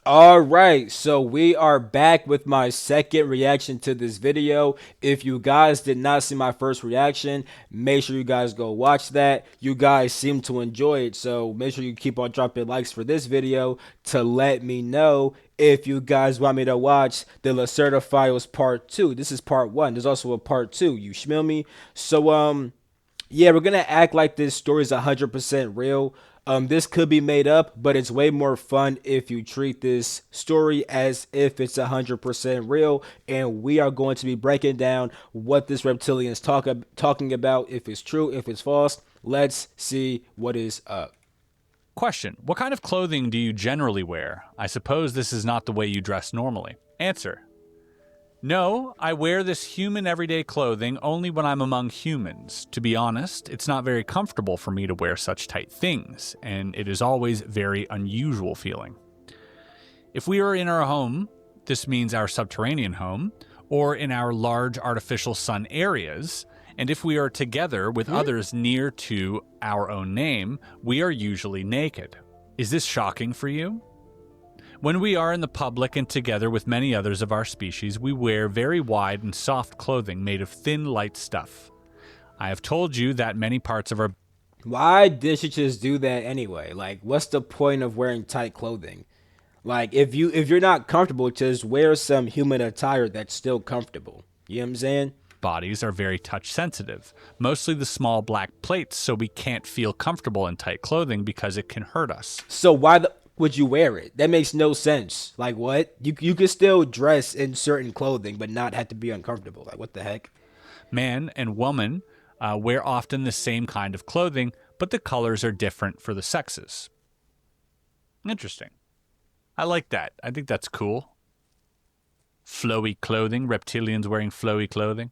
All right, so we are back with my second reaction to this video. If you guys did not see my first reaction, make sure you guys go watch that. You guys seem to enjoy it, so make sure you keep on dropping likes for this video to let me know if you guys want me to watch the Lacerda Files Part 2. This is Part 1. There's also a Part 2. You smell me? So, yeah, we're gonna act like this story is 100% real. This could be made up, but it's way more fun if you treat this story as if it's 100% real. And we are going to be breaking down what this reptilian is talking about, if it's true, if it's false. Let's see what is up. Question: what kind of clothing do you generally wear? I suppose this is not the way you dress normally. Answer: no, I wear this human everyday clothing only when I'm among humans. To be honest, it's not very comfortable for me to wear such tight things, and it is always very unusual feeling. If we are in our home, this means our subterranean home, or in our large artificial sun areas, and if we are together with others near to our own name, we are usually naked. Is this shocking for you? When we are in the public and together with many others of our species, we wear very wide and soft clothing made of thin, light stuff. I have told you that many parts of our Why did you just do that anyway? Like, what's the point of wearing tight clothing? Like, if you're not comfortable, just wear some human attire that's still comfortable. You know what I'm saying? bodies are very touch sensitive, mostly the small black plates, so we can't feel comfortable in tight clothing because it can hurt us. So would you wear it? That makes no sense. Like what? You could still dress in certain clothing, but not have to be uncomfortable. Like what the heck? Man and woman wear often the same kind of clothing, but the colors are different for the sexes. Interesting. I like that. I think that's cool. Flowy clothing, reptilians wearing flowy clothing.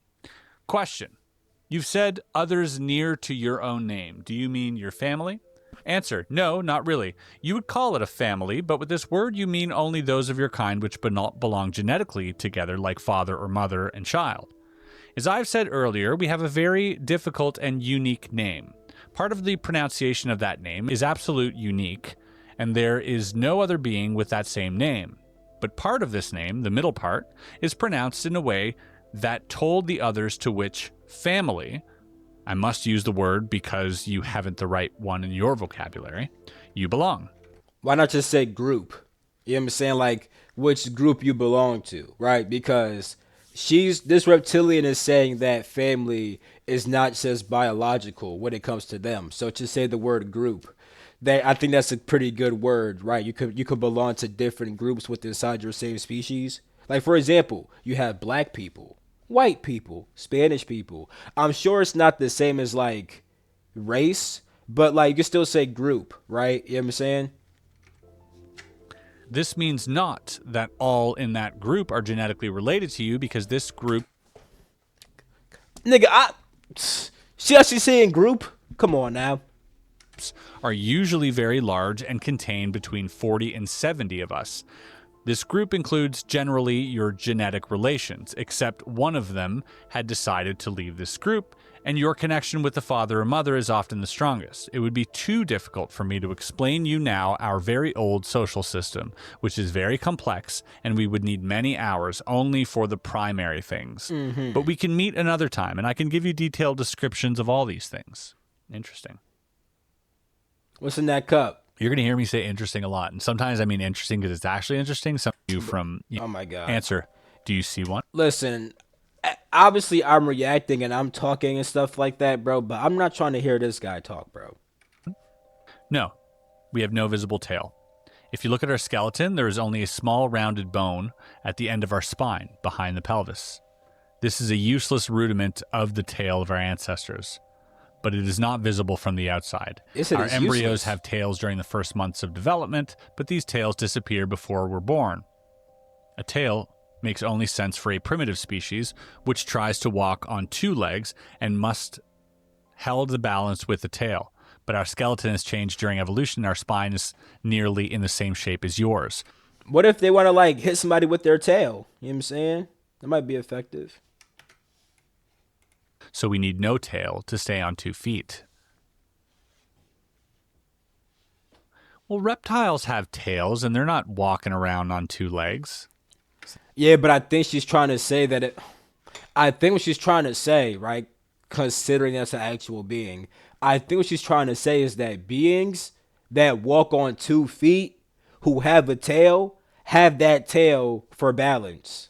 Question. You've said others near to your own name. Do you mean your family? Answer. No, not really. You would call it a family, but with this word you mean only those of your kind which belong genetically together, like father or mother and child. As I've said earlier, we have a very difficult and unique name. Part of the pronunciation of that name is absolute unique, and there is no other being with that same name. But part of this name, the middle part, is pronounced in a way that told the others to which family, I must use the word because you haven't the right one in your vocabulary, you belong. Why not just say group? You know what I'm saying? Like which group you belong to, right? Because this reptilian is saying that family is not just biological when it comes to them. So to say the word group, that I think that's a pretty good word, right? You could belong to different groups within inside your same species. Like for example, you have black people, white people, Spanish people. I'm sure it's not the same as like race, but like you can still say group, right? You know what I'm saying? This means not that all in that group are genetically related to you, because this group Nigga, she actually saying group? Come on now. are usually very large and contain between 40 and 70 of us. This group includes generally your genetic relations, except one of them had decided to leave this group, and your connection with the father or mother is often the strongest. It would be too difficult for me to explain you now our very old social system, which is very complex, and we would need many hours only for the primary things. But we can meet another time, and I can give you detailed descriptions of all these things. Interesting. What's in that cup? You're going to hear me say interesting a lot. And sometimes I mean interesting because it's actually interesting. Some of you from Oh my god. answer, do you see one? Listen, obviously I'm reacting and I'm talking and stuff like that, bro, but I'm not trying to hear this guy talk, bro. No, we have no visible tail. If you look at our skeleton, there is only a small rounded bone at the end of our spine, behind the pelvis. This is a useless rudiment of the tail of our ancestors, but it is not visible from the outside. Yes, it Our is embryos useless. have tails during the first months of development, but these tails disappear before we're born. A tail makes only sense for a primitive species, which tries to walk on two legs and must held the balance with the tail. But our skeleton has changed during evolution. Our spine is nearly in the same shape as yours. What if they want to like hit somebody with their tail? You know what I'm saying? That might be effective. So we need no tail to stay on 2 feet. Well, reptiles have tails and they're not walking around on two legs. Yeah, but I think she's trying to say that I think what she's trying to say, right, considering that's an actual being, I think what she's trying to say is that beings that walk on 2 feet who have a tail have that tail for balance.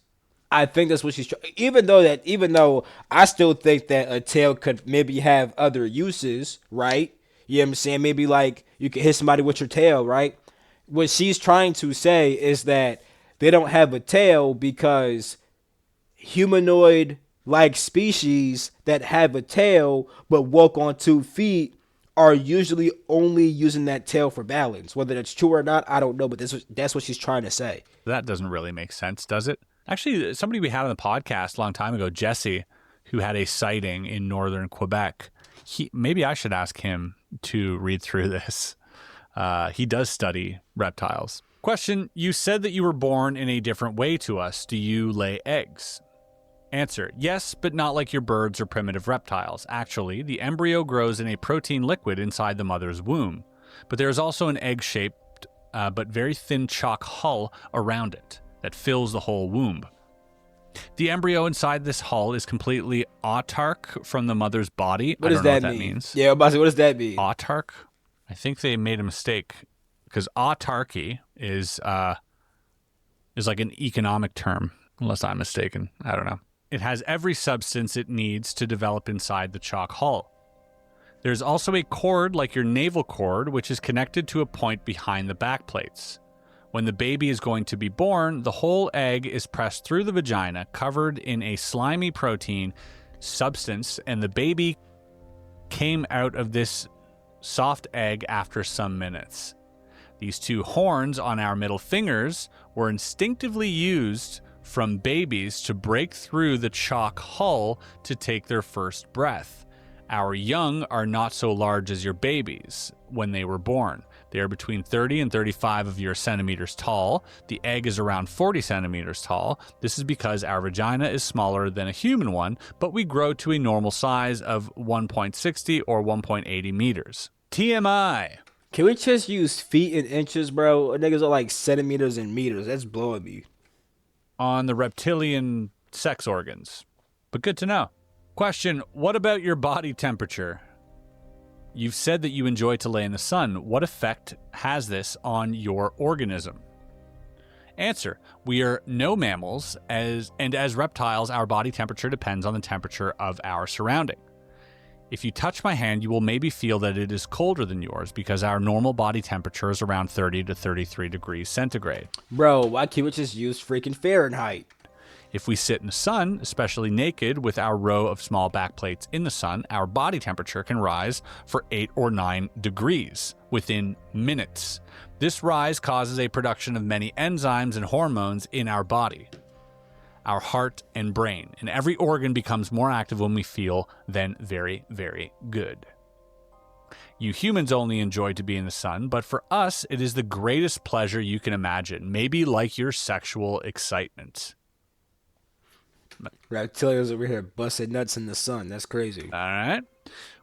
I think that's what she's trying. Even though I still think that a tail could maybe have other uses, right? You know what I'm saying? Maybe like you could hit somebody with your tail, right? What she's trying to say is that they don't have a tail because humanoid like species that have a tail but walk on 2 feet are usually only using that tail for balance. Whether that's true or not, I don't know, but that's what she's trying to say. That doesn't really make sense, does it? Actually, somebody we had on the podcast a long time ago, Jesse, who had a sighting in northern Quebec, maybe I should ask him to read through this. He does study reptiles. Question, you said that you were born in a different way to us. Do you lay eggs? Answer, yes, but not like your birds or primitive reptiles. Actually, the embryo grows in a protein liquid inside the mother's womb. But there is also an egg-shaped but very thin chalk hull around it that fills the whole womb. The embryo inside this hull is completely autark from the mother's body. What I does don't know that what that mean? means. Yeah, I'm about to say, what does that mean? Autark? I think they made a mistake because autarky is like an economic term, unless I'm mistaken. I don't know. It has every substance it needs to develop inside the chalk hull. There's also a cord like your navel cord, which is connected to a point behind the back plates. When the baby is going to be born, the whole egg is pressed through the vagina, covered in a slimy protein substance, and the baby came out of this soft egg after some minutes. These two horns on our middle fingers were instinctively used from babies to break through the chalk hull to take their first breath. Our young are not so large as your babies when they were born. They are between 30 and 35 of your centimeters tall. The egg is around 40 centimeters tall. This is because our vagina is smaller than a human one, but we grow to a normal size of 1.60 or 1.80 meters. TMI. Can we just use feet and inches, bro? Niggas are like centimeters and meters. That's blowing me. On the reptilian sex organs. But good to know. Question, what about your body temperature? You've said that you enjoy to lay in the sun. What effect has this on your organism? Answer, we are no mammals, as reptiles, our body temperature depends on the temperature of our surrounding. If you touch my hand, you will maybe feel that it is colder than yours because our normal body temperature is around 30 to 33 degrees centigrade. Bro, why can't we just use freaking Fahrenheit? If we sit in the sun, especially naked with our row of small back plates in the sun, our body temperature can rise for 8 or 9 degrees within minutes. This rise causes a production of many enzymes and hormones in our body, our heart and brain, and every organ becomes more active when we feel then very, very good. You humans only enjoy to be in the sun, but for us, it is the greatest pleasure you can imagine, maybe like your sexual excitement. Reptilians over here busting nuts in the sun. That's crazy. All right.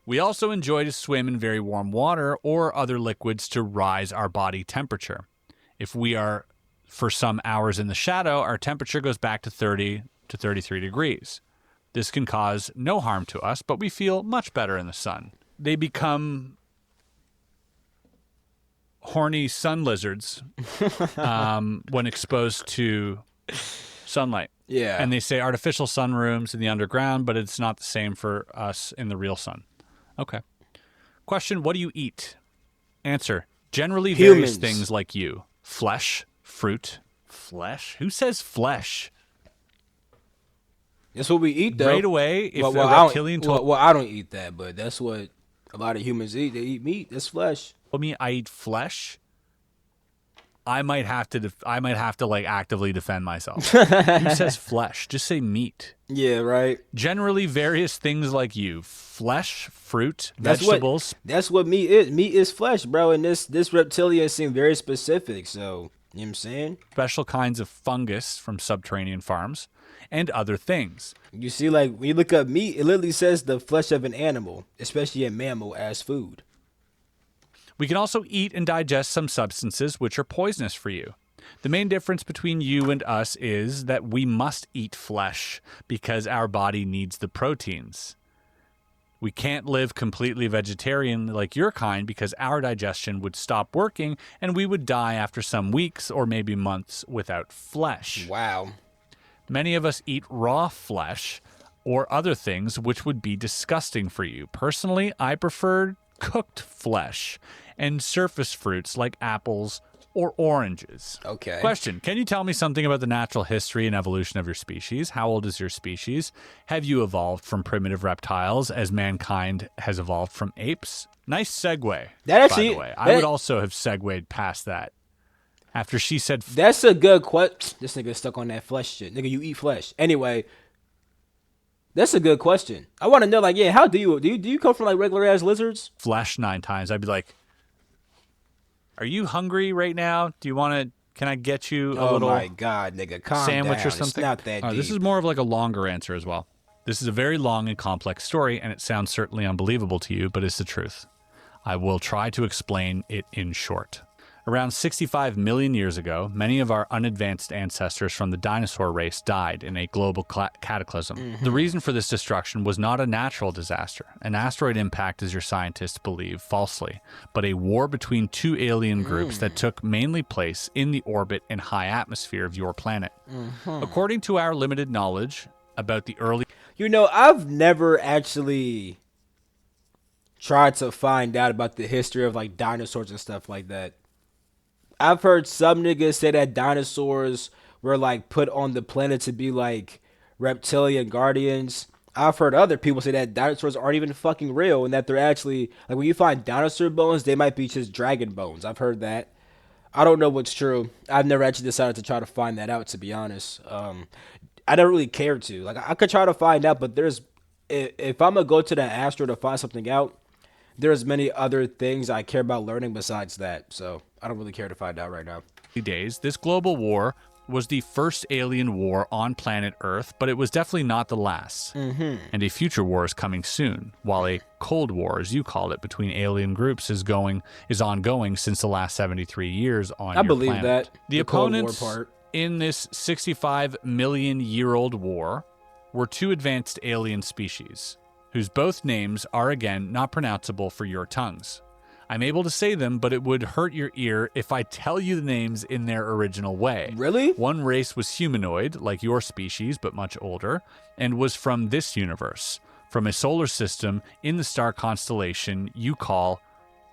We also enjoy to swim in very warm water or other liquids to rise our body temperature. If we are for some hours in the shadow, our temperature goes back to 30 to 33 degrees. This can cause no harm to us, but we feel much better in the sun. They become horny sun lizards when exposed to sunlight. Yeah. And they say artificial sunrooms in the underground, but it's not the same for us in the real sun. Okay. Question, what do you eat? Answer, generally various things like you. Flesh, fruit. Flesh? Who says flesh? That's what we eat, though. Right away, if well, a reptilian I don't eat that, but that's what a lot of humans eat. They eat meat. That's flesh. told me I eat flesh, I might have to like actively defend myself. Who says flesh? Just say meat. Yeah, right. Generally, various things like you: flesh, fruit, vegetables. That's what meat is. Meat is flesh, bro. And this reptilian seemed very specific. So, you know what I'm saying? Special kinds of fungus from subterranean farms, and other things. You see, like when you look up meat, it literally says the flesh of an animal, especially a mammal, as food. We can also eat and digest some substances which are poisonous for you. The main difference between you and us is that we must eat flesh because our body needs the proteins. We can't live completely vegetarian like your kind because our digestion would stop working and we would die after some weeks or maybe months without flesh. Wow. Many of us eat raw flesh or other things which would be disgusting for you. Personally, I prefer cooked flesh and surface fruits like apples or oranges. Okay. Question: can you tell me something about the natural history and evolution of your species? How old is your species? Have you evolved from primitive reptiles as mankind has evolved from apes? Nice segue. That actually, by the way. I would also have segued past that. After she said... That's a good question. This nigga stuck on that flesh shit. Nigga, you eat flesh. Anyway, that's a good question. I want to know, like, yeah, how do you come from, like, regular-ass lizards? Flesh 9 times. I'd be like... Are you hungry right now? Do you want to? Can I get you a little? Oh my god, nigga, calm sandwich down. or something? It's not that deep. This is more of like a longer answer as well. This is a very long and complex story, and it sounds certainly unbelievable to you, but it's the truth. I will try to explain it in short. Around 65 million years ago, many of our unadvanced ancestors from the dinosaur race died in a global cataclysm. The reason for this destruction was not a natural disaster, an asteroid impact as your scientists believe falsely, but a war between two alien groups that took mainly place in the orbit and high atmosphere of your planet. According to our limited knowledge about the early... You know, I've never actually tried to find out about the history of, like, dinosaurs and stuff like that. I've heard some niggas say that dinosaurs were, like, put on the planet to be, like, reptilian guardians. I've heard other people say that dinosaurs aren't even fucking real and that they're actually, like, when you find dinosaur bones, they might be just dragon bones. I've heard that. I don't know what's true. I've never actually decided to try to find that out, to be honest. I don't really care to. Like, I could try to find out, but if I'm going to go to the asteroid to find something out, there's many other things I care about learning besides that. So I don't really care to find out right now. days, this global war was the first alien war on planet Earth, but it was definitely not the last. And a future war is coming soon, while a Cold War, as you called it, between alien groups is ongoing since the last 73 years on your I believe planet. that. The Cold War opponents part. in this 65 million year old war were two advanced alien species, whose both names are again not pronounceable for your tongues. I'm able to say them, but it would hurt your ear if I tell you the names in their original way. Really? One race was humanoid, like your species, but much older, and was from this universe, from a solar system in the star constellation you call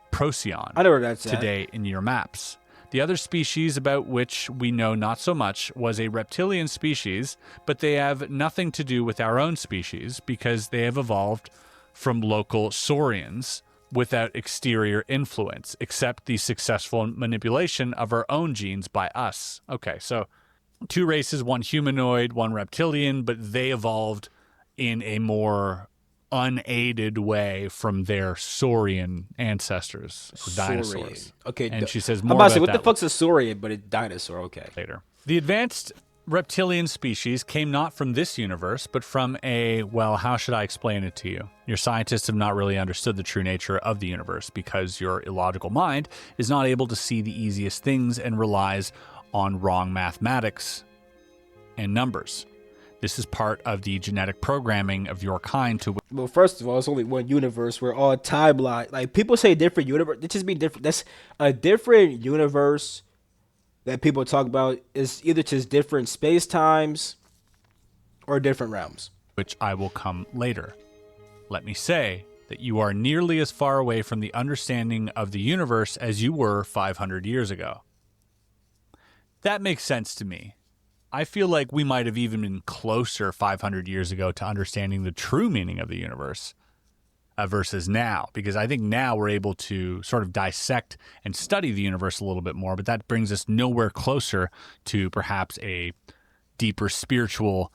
Procyon. I know where that's today in your maps. The other species about which we know not so much was a reptilian species, but they have nothing to do with our own species because they have evolved from local saurians without exterior influence, except the successful manipulation of our own genes by us. Okay, so two races, one humanoid, one reptilian, but they evolved in a more unaided way from their saurian ancestors, dinosaurs. Okay, and she says I'm more about about to say, what the that fuck's a saurian, but it's dinosaur, okay. later. The advanced reptilian species came not from this universe, but from well, how should I explain it to you? Your scientists have not really understood the true nature of the universe because your illogical mind is not able to see the easiest things and relies on wrong mathematics and numbers. This is part of the genetic programming of your kind to... Well, first of all, it's only one universe. We're all timeline. Like, people say different universe. It just mean different. That's a different universe that people talk about is either just different space times or different realms. which I will come later. Let me say that you are nearly as far away from the understanding of the universe as you were 500 years ago. That makes sense to me. I feel like we might have even been closer 500 years ago to understanding the true meaning of the universe versus now, because I think now we're able to sort of dissect and study the universe a little bit more, but that brings us nowhere closer to perhaps a deeper spiritual,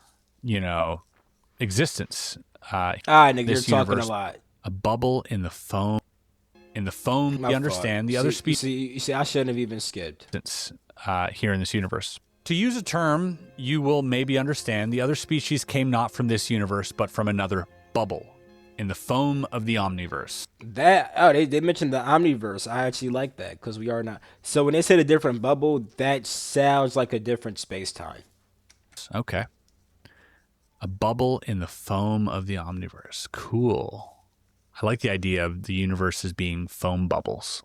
existence. Nigga, you're talking a lot. A bubble in the foam. In the foam, My we fault. understand the other species You see, I shouldn't have even skipped. here in this universe. To use a term you will maybe understand, the other species came not from this universe, but from another bubble. in the foam of the omniverse. That they mentioned the omniverse. I actually like that because we are not. So when they said a different bubble, that sounds like a different space time. Okay. A bubble in the foam of the omniverse. Cool. I like the idea of the universe as being foam bubbles.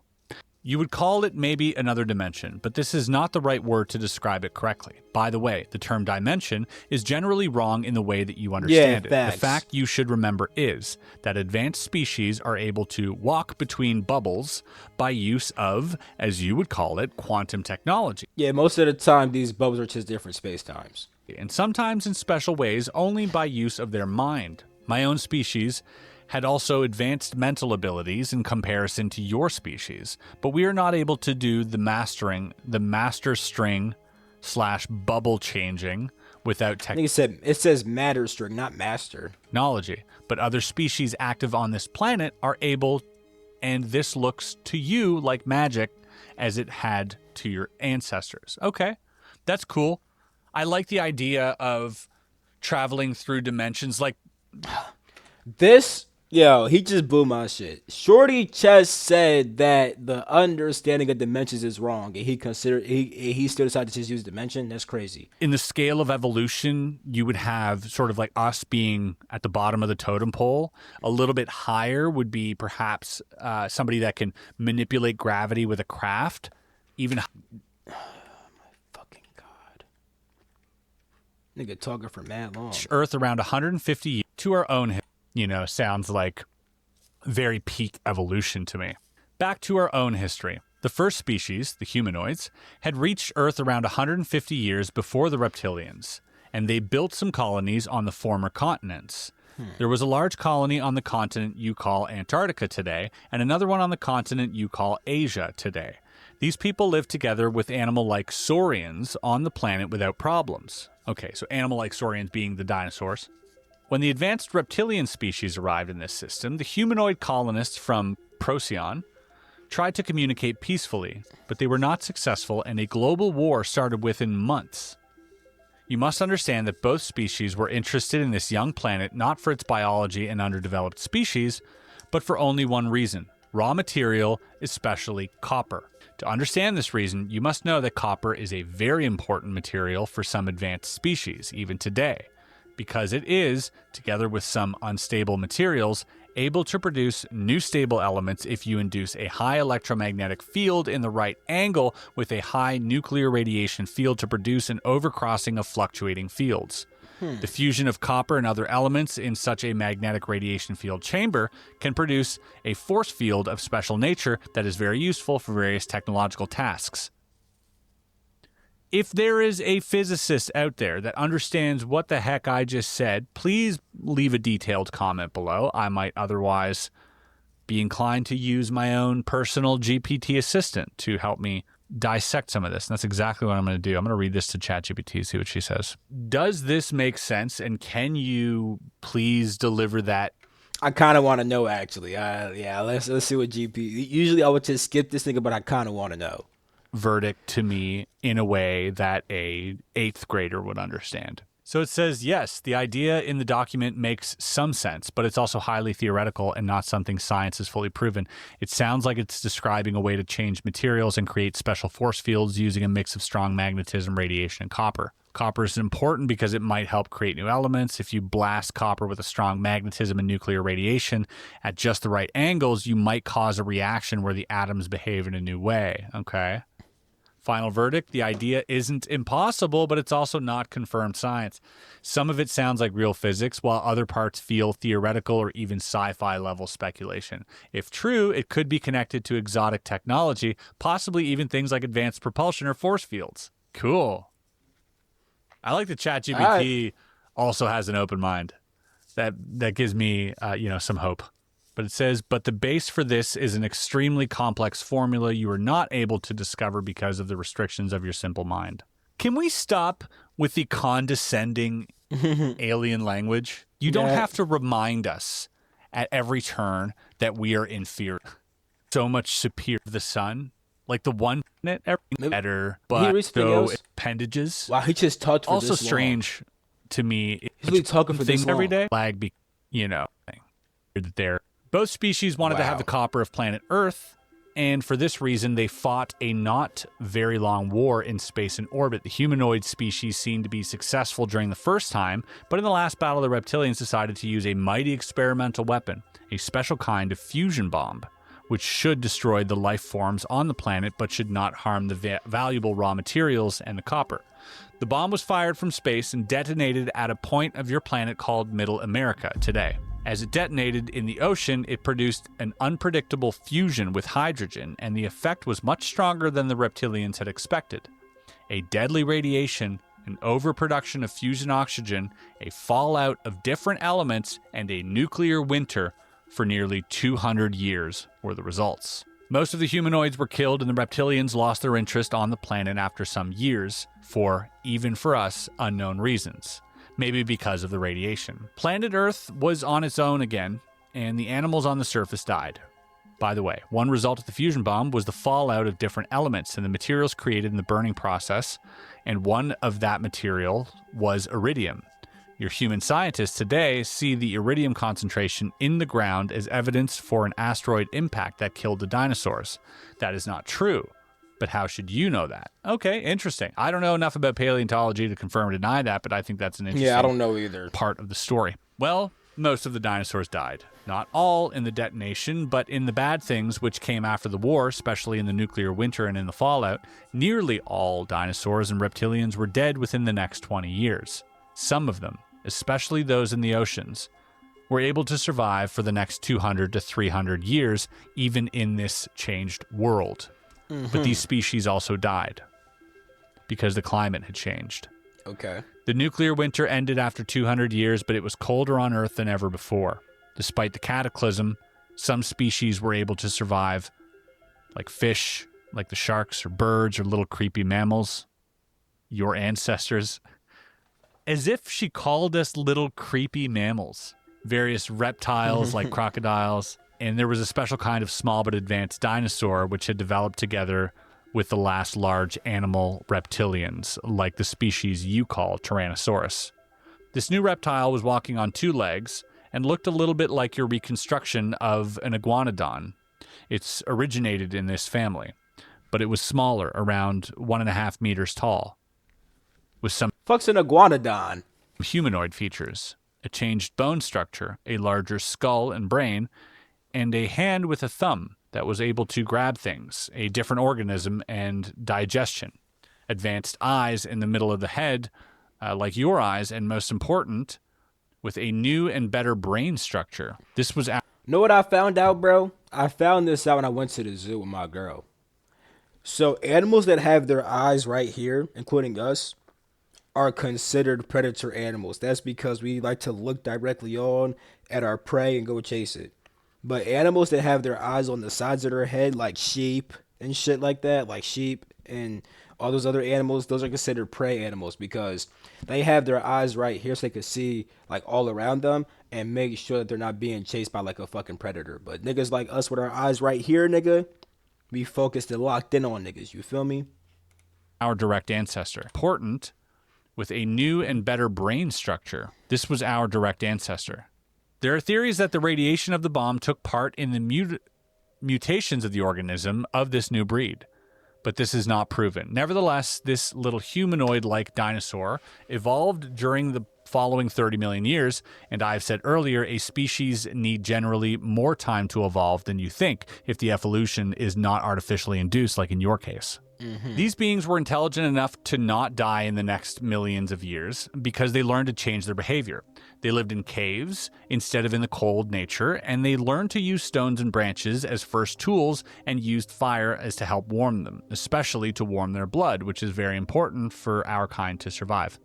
You would call it maybe another dimension, but this is not the right word to describe it correctly. By the way, the term dimension is generally wrong in the way that you understand it. Facts. The fact you should remember is that advanced species are able to walk between bubbles by use of, as you would call it, quantum technology. Yeah, most of the time these bubbles are just different space times. And sometimes in special ways only by use of their mind. My own species had also advanced mental abilities in comparison to your species, but we are not able to do the master string / bubble changing without I think it says matter string, not master. technology. But other species active on this planet are able, and this looks to you like magic as it had to your ancestors. Okay, that's cool. I like the idea of traveling through dimensions. Like This, yo, he just blew my shit. Shorty just said that the understanding of dimensions is wrong, and he still decided to just use dimension. That's crazy. in the scale of evolution, you would have sort of like us being at the bottom of the totem pole. A little bit higher would be perhaps somebody that can manipulate gravity with a craft. Even Fucking god, nigga talking for mad long. Earth around 150 years to our own, sounds like very peak evolution to me. Back to our own history. The first species, the humanoids, had reached Earth around 150 years before the reptilians, and they built some colonies on the former continents. There was a large colony on the continent you call Antarctica today, and another one on the continent you call Asia today. These people lived together with animal-like saurians on the planet without problems. Okay, so animal-like saurians being the dinosaurs. When the advanced reptilian species arrived in this system, the humanoid colonists from Procyon tried to communicate peacefully, but they were not successful, and a global war started within months. You must understand that both species were interested in this young planet not for its biology and underdeveloped species, but for only one reason: raw material, especially copper. To understand this reason, you must know that copper is a very important material for some advanced species, even today, because it is, together with some unstable materials, able to produce new stable elements if you induce a high electromagnetic field in the right angle with a high nuclear radiation field to produce an overcrossing of fluctuating fields. The fusion of copper and other elements in such a magnetic radiation field chamber can produce a force field of special nature that is very useful for various technological tasks. If there is a physicist out there that understands what the heck I just said, please leave a detailed comment below. I might otherwise be inclined to use my own personal GPT assistant to help me dissect some of this. And that's exactly what I'm going to do. I'm going to read this to ChatGPT, see what she says. Does this make sense? And can you please deliver that? I kind of want to know, actually. Yeah, let's see what GP. Usually I would just skip this nigga, but I kind of want to know. Verdict to me in a way that a 8th grader would understand. So it says, yes, the idea in the document makes some sense, but it's also highly theoretical and not something science has fully proven. It sounds like it's describing a way to change materials and create special force fields using a mix of strong magnetism, radiation, and copper. Copper is important because it might help create new elements. If you blast copper with a strong magnetism and nuclear radiation at just the right angles, you might cause a reaction where the atoms behave in a new way. Okay. Final verdict, the idea isn't impossible, but it's also not confirmed science. Some of it sounds like real physics, while other parts feel theoretical or even sci-fi level speculation. If true, it could be connected to exotic technology, possibly even things like advanced propulsion or force fields. Cool. I like that ChatGPT also has an open mind. That gives me, some hope. But it says, but the base for this is an extremely complex formula you are not able to discover because of the restrictions of your simple mind. Can we stop with the condescending alien language? You don't have to remind us at every turn that we are inferior. So much superior to the sun. Like the one planet, better, but though appendages. Wow, he just talked for also this long. strange to me. He's really talking for this long. Every day. Thing. there. Both species wanted to have the copper of planet Earth, and for this reason, they fought a not very long war in space and orbit. The humanoid species seemed to be successful during the first time, but in the last battle, the reptilians decided to use a mighty experimental weapon, a special kind of fusion bomb, which should destroy the life forms on the planet, but should not harm the valuable raw materials and the copper. The bomb was fired from space and detonated at a point of your planet called Middle America today. As it detonated in the ocean, it produced an unpredictable fusion with hydrogen, and the effect was much stronger than the reptilians had expected. A deadly radiation, an overproduction of fusion oxygen, a fallout of different elements, and a nuclear winter for nearly 200 years were the results. Most of the humanoids were killed, and the reptilians lost their interest on the planet after some years, for, even for us, unknown reasons. Maybe because of the radiation. Planet Earth was on its own again, and the animals on the surface died. By the way, one result of the fusion bomb was the fallout of different elements and the materials created in the burning process, and one of that material was iridium. Your human scientists today see the iridium concentration in the ground as evidence for an asteroid impact that killed the dinosaurs. That is not true. But how should you know that? Okay, interesting. I don't know enough about paleontology to confirm or deny that, but I think that's an interesting I don't know either. part of the story. Well, most of the dinosaurs died. Not all in the detonation, but in the bad things which came after the war, especially in the nuclear winter and in the fallout. Nearly all dinosaurs and reptilians were dead within the next 20 years. Some of them, especially those in the oceans, were able to survive for the next 200 to 300 years, even in this changed world. But these species also died because the climate had changed. Okay. The nuclear winter ended after 200 years, but it was colder on Earth than ever before. Despite the cataclysm, some species were able to survive, like fish, like the sharks, or birds, or little creepy mammals. Your ancestors. As if she called us little creepy mammals. Various reptiles like crocodiles. And there was a special kind of small but advanced dinosaur which had developed together with the last large animal reptilians, like the species you call Tyrannosaurus. This new reptile was walking on two legs and looked a little bit like your reconstruction of an iguanodon. It's originated in this family, but it was smaller, around 1.5 meters tall, with some Fuck's an iguanodon. humanoid features, a changed bone structure, a larger skull and brain, and a hand with a thumb that was able to grab things, a different organism, and digestion. Advanced eyes in the middle of the head, like your eyes, and most important, with a new and better brain structure. This was... Know what I found out, bro? I found this out when I went to the zoo with my girl. So animals that have their eyes right here, including us, are considered predator animals. That's because we like to look directly on at our prey and go chase it. But animals that have their eyes on the sides of their head, like sheep and shit like that, like sheep and all those other animals, those are considered prey animals because they have their eyes right here so they can see like all around them and make sure that they're not being chased by like a fucking predator. But niggas like us with our eyes right here, nigga, we focused and locked in on niggas. You feel me? Our direct ancestor. Important, with a new and better brain structure. This was our direct ancestor. There are theories that the radiation of the bomb took part in the mutations of the organism of this new breed, but this is not proven. Nevertheless, this little humanoid-like dinosaur evolved during the following 30 million years, and I've said earlier, a species need generally more time to evolve than you think if the evolution is not artificially induced, like in your case. These beings were intelligent enough to not die in the next millions of years because they learned to change their behavior. They lived in caves instead of in the cold nature, and they learned to use stones and branches as first tools and used fire as to help warm them, especially to warm their blood, which is very important for our kind to survive.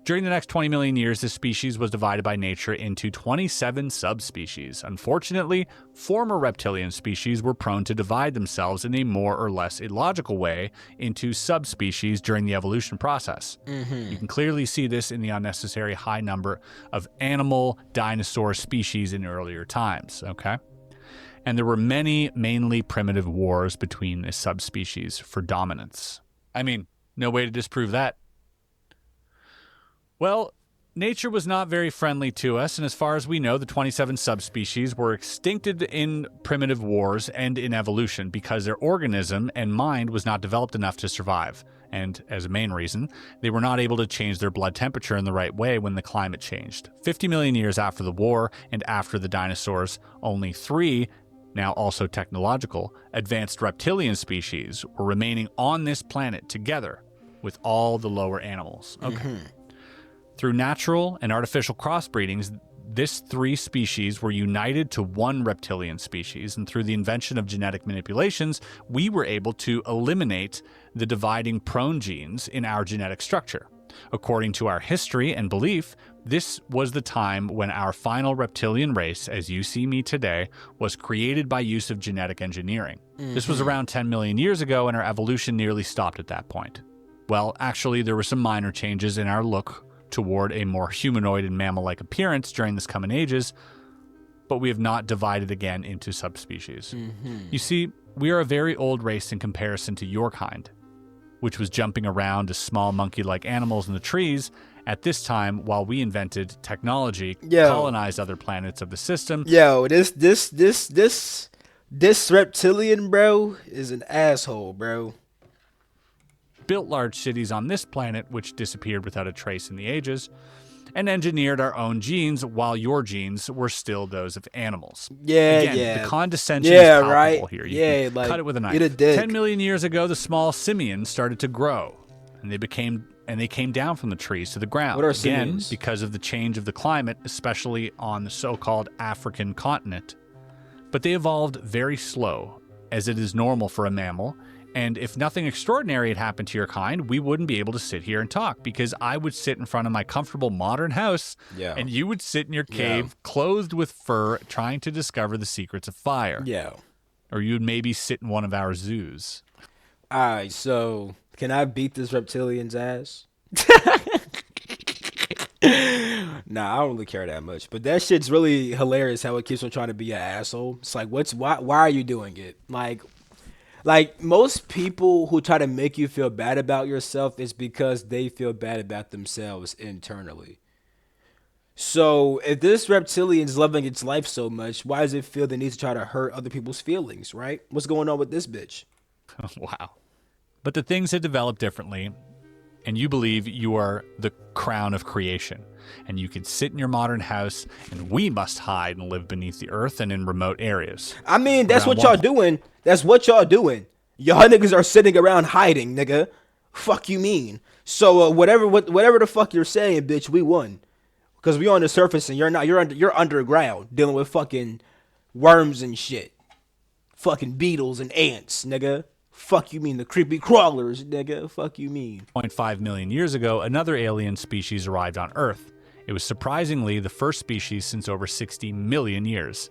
During the next 20 million years, this species was divided by nature into 27 subspecies. Unfortunately, former reptilian species were prone to divide themselves in a more or less illogical way into subspecies during the evolution process. You can clearly see this in the unnecessary high number of animal dinosaur species in earlier times, okay? And there were many, mainly primitive wars between the subspecies for dominance. I mean, no way to disprove that. Well, Nature was not very friendly to us, and as far as we know, the 27 subspecies were extincted in primitive wars and in evolution because their organism and mind was not developed enough to survive. And as a main reason, they were not able to change their blood temperature in the right way when the climate changed. 50 million years after the war and after the dinosaurs, only 3, now also technological, advanced reptilian species were remaining on this planet together with all the lower animals. Okay. Through natural and artificial crossbreedings, this 3 species were united to one reptilian species, and through the invention of genetic manipulations, we were able to eliminate the dividing prone genes in our genetic structure. According to our history and belief, this was the time when our final reptilian race, as you see me today, was created by use of genetic engineering. This was around 10 million years ago, and our evolution nearly stopped at that point. Well, actually, there were some minor changes in our look toward a more humanoid and mammal-like appearance during this coming ages, but we have not divided again into subspecies. You see, we are a very old race in comparison to your kind, which was jumping around as small monkey-like animals in the trees at this time while we invented technology, colonized other planets of the system. Yo, this reptilian, bro, is an asshole, bro. Built large cities on this planet, which disappeared without a trace in the ages, and engineered our own genes while your genes were still those of animals. Again, the condescension is palpable here. You can cut it with a knife. 10 million years ago, the small simians started to grow, and they came down from the trees to the ground. What are simians? Because of the change of the climate, especially on the so-called African continent. But they evolved very slow, as it is normal for a mammal. And if nothing extraordinary had happened to your kind, we wouldn't be able to sit here and talk, because I would sit in front of my comfortable modern house, and you would sit in your cave clothed with fur trying to discover the secrets of fire. Or you'd maybe sit in one of our zoos. All right, so can I beat this reptilian's ass? Nah, I don't really care that much. But that shit's really hilarious how it keeps on trying to be an asshole. It's like, why are you doing it? Like most people who try to make you feel bad about yourself is because they feel bad about themselves internally. So if this reptilian is loving its life so much, why does it feel the need to try to hurt other people's feelings, right? What's going on with this bitch? Wow. But the things have developed differently, and you believe you are the crown of creation, and you can sit in your modern house, and we must hide and live beneath the earth and in remote areas. I mean, that's what y'all doing. That's what y'all doing. Y'all niggas are sitting around hiding, nigga. Fuck you mean? So whatever the fuck you're saying, bitch, we won. Because we on the surface and you're not. You're underground dealing with fucking worms and shit. Fucking beetles and ants, nigga. Fuck you mean the creepy crawlers, nigga. Fuck you mean. 0.5 million years ago, another alien species arrived on Earth. It was surprisingly the first species since over 60 million years.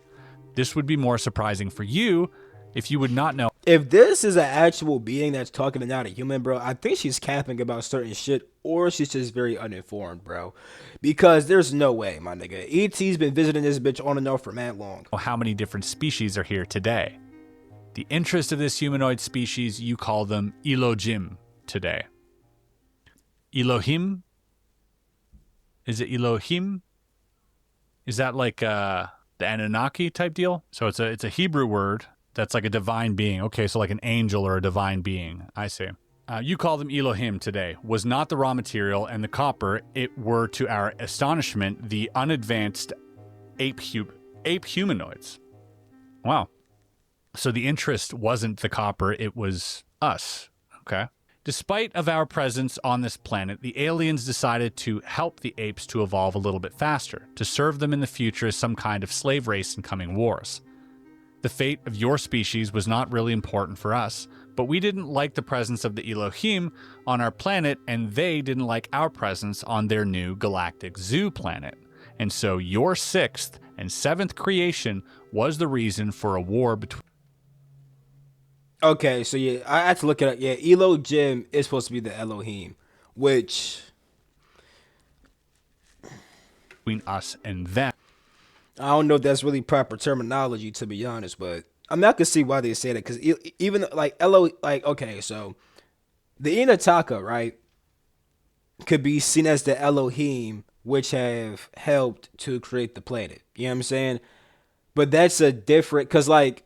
This would be more surprising for you if you would not know. If this is an actual being that's talking and not a human, bro, I think she's capping about certain shit, or she's just very uninformed, bro. Because there's no way, my nigga. E.T.'s been visiting this bitch on and off for mad long. How many different species are here today? The interest of this humanoid species, you call them Elohim today. Elohim? Is it Elohim? Is that like the Anunnaki type deal? So it's a Hebrew word that's like a divine being. Okay, so like an angel or a divine being. I see. You call them Elohim today. Was not the raw material and the copper. It were, to our astonishment, the unadvanced ape humanoids. Wow. So the interest wasn't the copper, it was us. Okay. Despite of our presence on this planet, the aliens decided to help the apes to evolve a little bit faster, to serve them in the future as some kind of slave race in coming wars. The fate of your species was not really important for us, but we didn't like the presence of the Elohim on our planet, and they didn't like our presence on their new galactic zoo planet. And so your 6th and 7th creation was the reason for a war between... Okay, so yeah, I had to look it up. Yeah, Elohim is supposed to be the Elohim, which... between us and them. I don't know if that's really proper terminology, to be honest, but I mean, I can see why they say that, because even like okay, so the Inataka, right, could be seen as the Elohim which have helped to create the planet. You know what I'm saying? But that's a different, cause like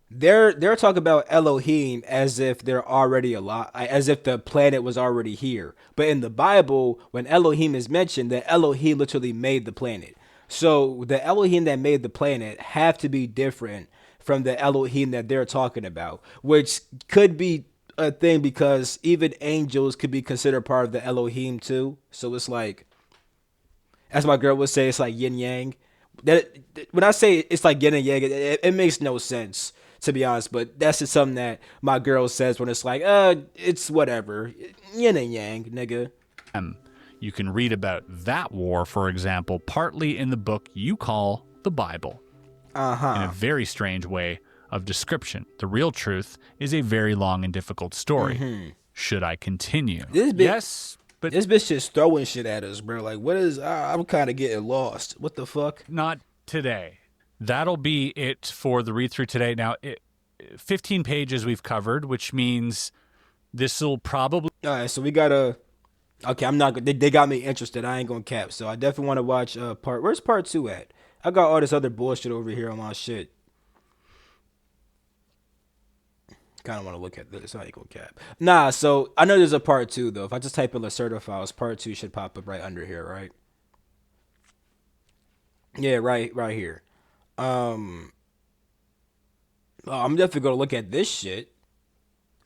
they're talking about Elohim as if they're already alive, as if the planet was already here. But in the Bible, when Elohim is mentioned, the Elohim literally made the planet. So the Elohim that made the planet have to be different from the Elohim that they're talking about, which could be a thing because even angels could be considered part of the Elohim too. So it's like, as my girl would say, it's like yin yang. That when I say it's like yin and yang, it makes no sense to be honest. But that's just something that my girl says when it's like, it's whatever, yin and yang, nigga. You can read about that war, for example, partly in the book you call the Bible. In a very strange way of description. The real truth is a very long and difficult story. Should I continue? Yes, but this bitch just throwing shit at us, bro. Like, what is? I'm kind of getting lost. What the fuck? Not today. That'll be it for the read through today. Now, 15 pages we've covered, which means this will probably. All right, so we gotta. Okay, I'm not. They got me interested. I ain't gonna cap. So I definitely want to watch part. Where's part 2 at? I got all this other bullshit over here on my shit. Kind of want to look at this. I ain't gonna cap. Nah, so I know there's a part 2 though. If I just type in Lacerda files, part 2 should pop up right under here, right? Yeah, right here. I'm definitely gonna look at this shit.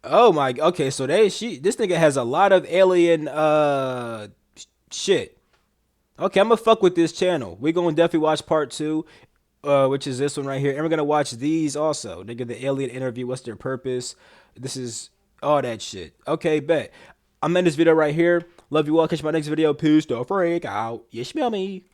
Oh my. Okay, so this nigga has a lot of alien shit. Okay, I'm gonna fuck with this channel. We're gonna definitely watch part 2, which is this one right here. And we're gonna watch these also. Nigga, the alien interview, what's their purpose? This is all that shit. Okay, bet. I'm in this video right here. Love you all. Catch my next video. Peace. Don't freak out. You smell me.